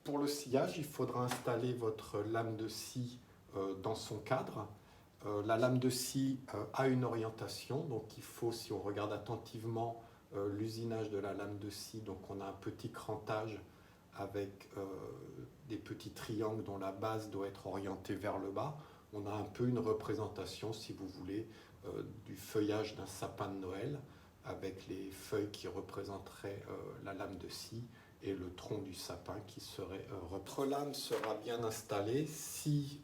Pour le sciage, il faudra installer votre lame de scie dans son cadre. La lame de scie a une orientation, donc il faut, si on regarde attentivement l'usinage de la lame de scie, donc on a un petit crantage avec des petits triangles dont la base doit être orientée vers le bas. On a un peu une représentation, si vous voulez, du feuillage d'un sapin de Noël, avec les feuilles qui représenteraient la lame de scie et le tronc du sapin qui serait votre lame sera bien installée si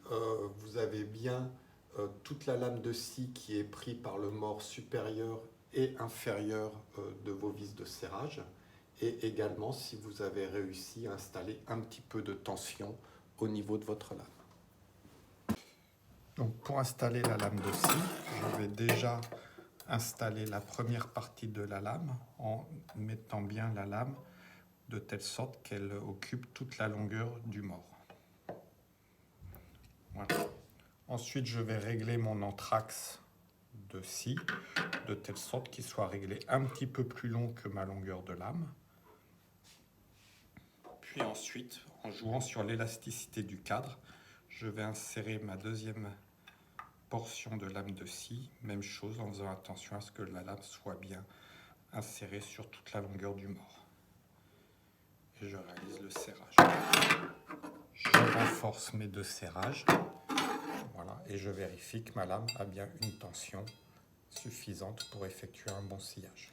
vous avez bien toute la lame de scie qui est prise par le mort supérieur et inférieur de vos vis de serrage, et également si vous avez réussi à installer un petit peu de tension au niveau de votre lame. Donc pour installer la lame de scie, je vais déjà installer la première partie de la lame en mettant bien la lame de telle sorte qu'elle occupe toute la longueur du mort. Voilà. Ensuite, je vais régler mon entraxe de scie de telle sorte qu'il soit réglé un petit peu plus long que ma longueur de lame. Puis ensuite, en jouant sur l'élasticité du cadre, je vais insérer ma deuxième portion de lame de scie. Même chose, en faisant attention à ce que la lame soit bien insérée sur toute la longueur du mort. Et je réalise le serrage. Je renforce mes deux serrages. Voilà, et je vérifie que ma lame a bien une tension suffisante pour effectuer un bon sciage.